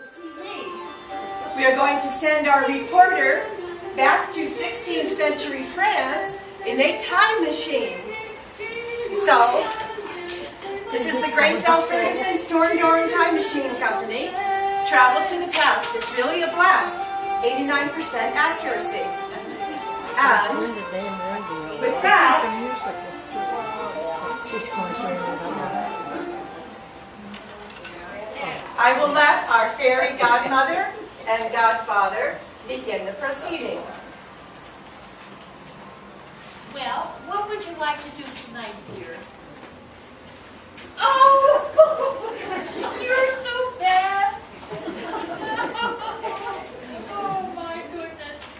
TV. We are going to send our reporter back to 16th century France in a time machine. So, this is the Grace L. Ferguson Storm Door and Time Machine Company. Travel to the past. It's really a blast. 89% accuracy. And with that, I will let our fairy godmother and godfather begin the proceedings. Well, what would you like to do tonight, dear? Oh, you're so bad. Oh my goodness.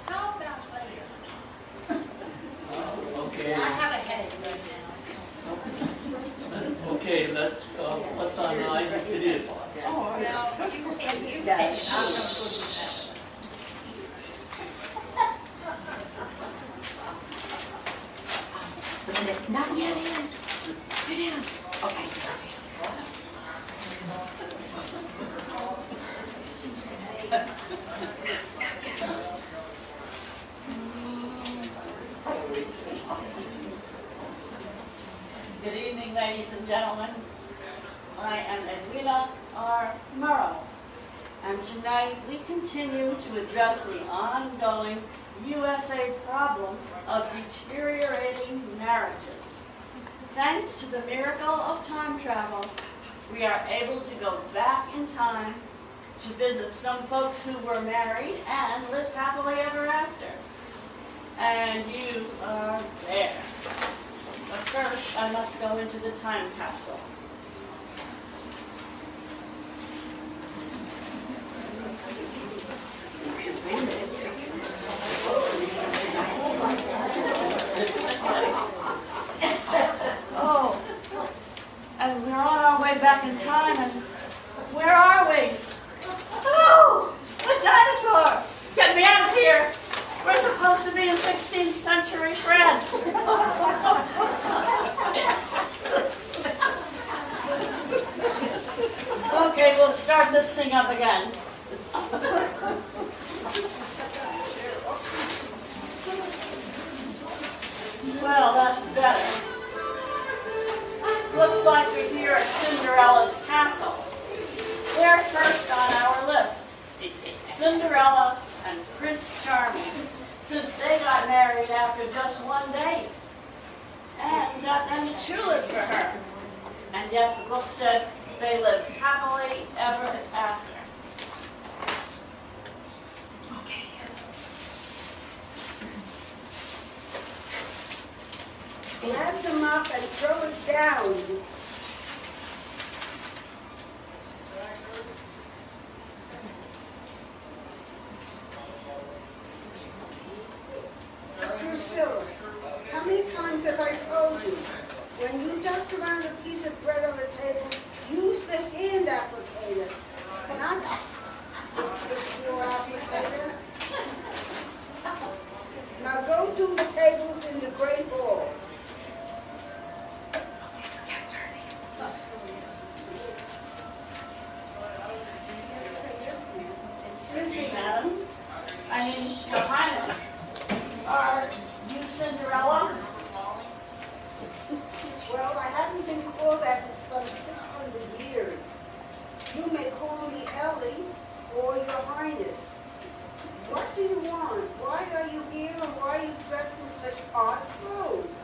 How about later? Okay. I have a headache right now. Okay, let's what's on the item? It is. Well, you take it. I'm not supposed to have it. Not yet, Ann. Sit down. Okay, Good evening, ladies and gentlemen. I am Edwina R. Murrow, and tonight we continue to address the ongoing USA problem of deteriorating marriages. Thanks to the miracle of time travel, we are able to go back in time to visit some folks who were married and lived happily ever after. And you are there. But first, I must go into the time capsule. Oh, and we're on our way back in time, and where are we? Oh, a dinosaur! Get me out of here! We're supposed to be in 16th century France. Okay, we'll start this thing up again. Well, that's better. Looks like we're here at Cinderella's castle. They're first on our list. Cinderella and Prince Charming, since they got married after just one day. And got them the true list for her. And yet the book said they lived happily ever after. okay. Grab them up and throw it down. Priscilla, how many times have I told you? When you dust around a piece of bread on the table, use the hand applicator, not the floor applicator. Now go do the tables in the great hall. Excuse me, madam. Your Highness. Are you Cinderella? Well, I haven't been called that in some 600 years. You may call me Ellie or Your Highness. What do you want? Why are you here and why are you dressed in such odd clothes?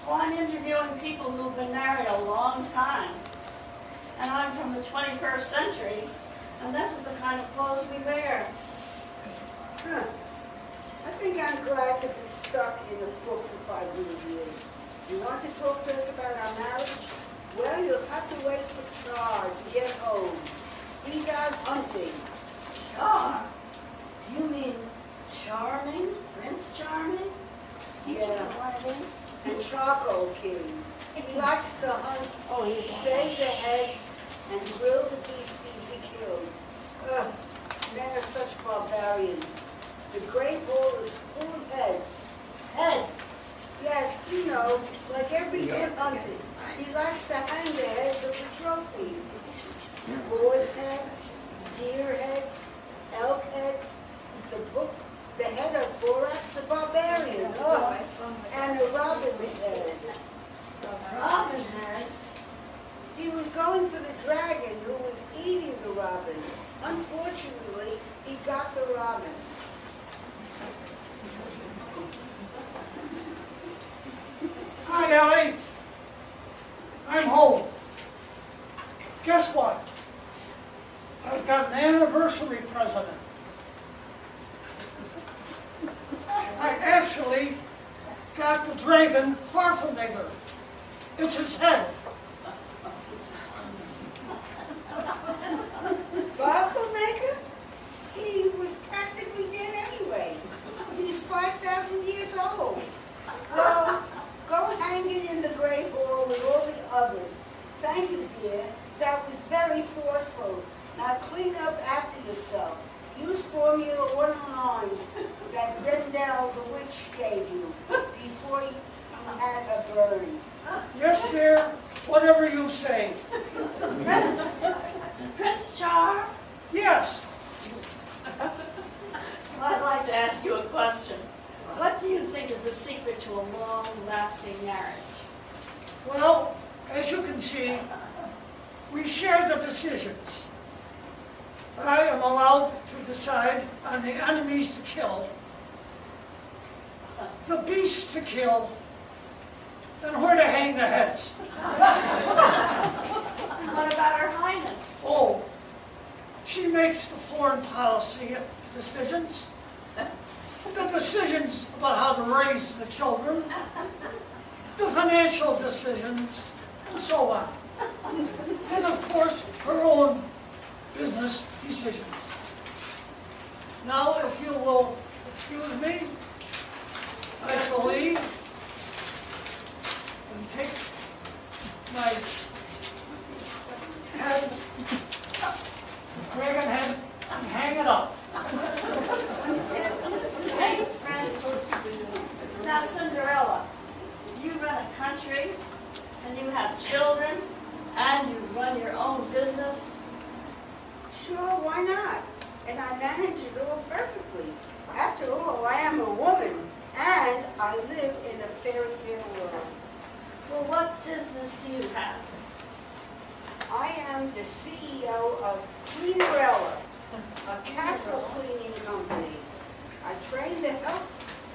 Well, I'm interviewing people who've been married a long time. And I'm from the 21st century, and this is the kind of clothes we wear. Huh. I think I'm glad to be stuck in a book for 500 years. You want to talk to us about our marriage? Well, you'll have to wait for Char to get home. He's out hunting. Char? Do you mean Charming? Prince Charming? Yeah. And Charcoal King. He likes to hunt, shave the heads, and grill the beasties he kills. Ugh, men are such barbarians. The Great Hall is full of heads. Heads? Yes, you know, like every good hunter, he likes to hang the heads of the trophies. Boar's head, deer heads, elk heads, the head of Borax the Barbarian, and a robin's head. Robin head. He was going for the dragon who was eating the robin. Unfortunately, he got the robin. Hi, Ellie. I'm home. Guess what? I've got an anniversary present. I actually got the dragon Farfenegger. It's his head. Farfenegger? He was practically dead anyway. He's 5,000 years old. Well, go hang it in the Great Hall with all the others. Thank you, dear. That was very thoughtful. Now clean up after yourself. Use Formula 109 that Grendel the witch gave you before you had a burn. Yes, dear. Whatever you say. Prince Char, Yes. I'd like to ask you a question. What do you think is the secret to a long-lasting marriage? Well, as you can see, we share the decisions. I am allowed to decide on the enemies to kill, the beasts to kill, and where to hang the heads. What about Her Highness? Oh, she makes the foreign policy decisions, the decisions about how to raise the children, the financial decisions, and so on. And of course, her own business decisions. Now, if you will excuse me, I shall leave and take my head, dragon head, and hang it up. Thanks, Prince. Now, Cinderella, you run a country, and you have children, and you run your own business. Sure, why not? And I manage it all perfectly. After all, I am a woman, and I live in a fairy tale world. Well, what business do you have? I am the CEO of Cinderella, a castle cleaning company. I train to help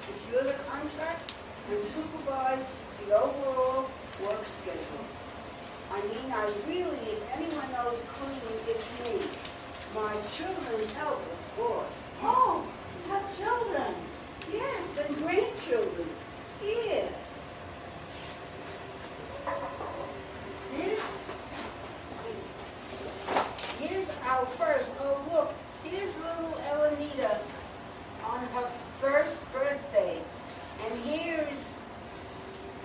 secure the contract and supervise the overall work schedule. I mean, if anyone knows cleaning, it's me. My children help, of course. Oh, you have children. Yes, and grandchildren. Here. Here's our first. Oh, look. Here's little Elenita on her first birthday. And here's...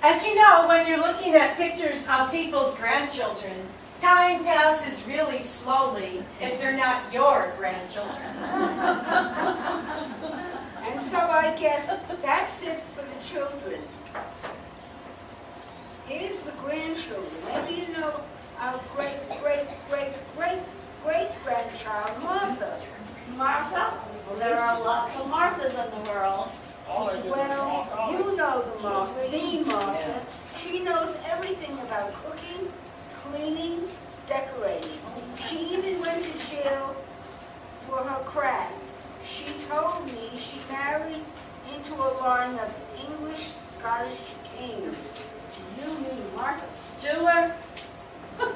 As you know, when you're looking at pictures of people's grandchildren, time passes really slowly if they're not your grandchildren. And so I guess that's it for the children. Here's the grandchildren. Maybe you know our great-great-great-great-grandchild, Martha. Martha? Well, there are lots of Marthas in the world. Well, you know the Martha. She knows everything about cooking, cleaning, decorating. She even went to jail for her craft. She told me she married into a line of English Scottish kings. Do you mean Martha Stewart?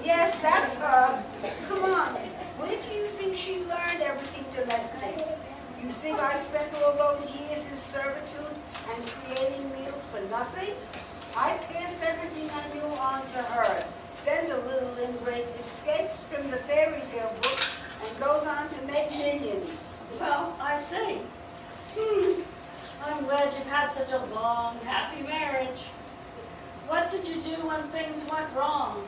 Yes, that's her. Come on. Where do you think she learned everything domestic? You think I spent all those years in servitude and creating meals for nothing? I passed everything I knew on to her. Then the little ingrate escapes from the fairy tale book and goes on to make minions. Well, I see. I'm glad you've had such a long, happy marriage. What did you do when things went wrong?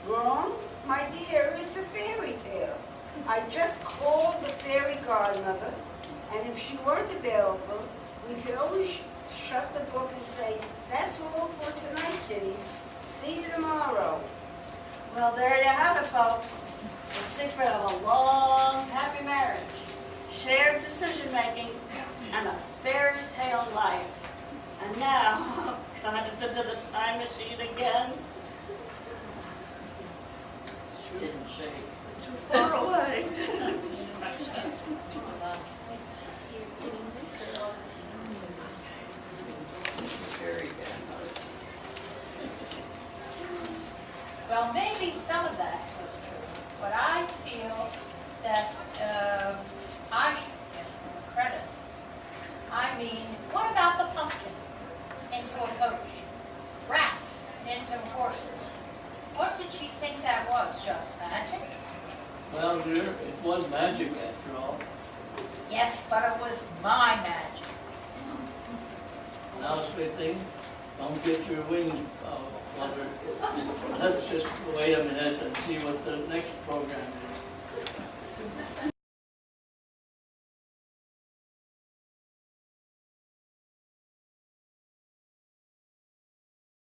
Wrong? My dear, it's a fairy tale. I just called the fairy godmother, and if she weren't available, we could always shut the book and say, that's all for tonight, kiddies. See you tomorrow. Well, there you have it, folks. The secret of a long, happy marriage, shared decision-making, and a fairy tale life. And now, oh God, it's into the time machine again. Didn't say. Too far away. Very bad. Well, maybe some of that was true, but I feel that I should get more credit. I mean, what about the pumpkin into a coach? Rats into horses? What did she think that was, just magic? Well, dear, it was magic after all. Yes, but it was my magic. Now, sweet thing, don't get your wing flutter. Let's just wait a minute and see what the next program is.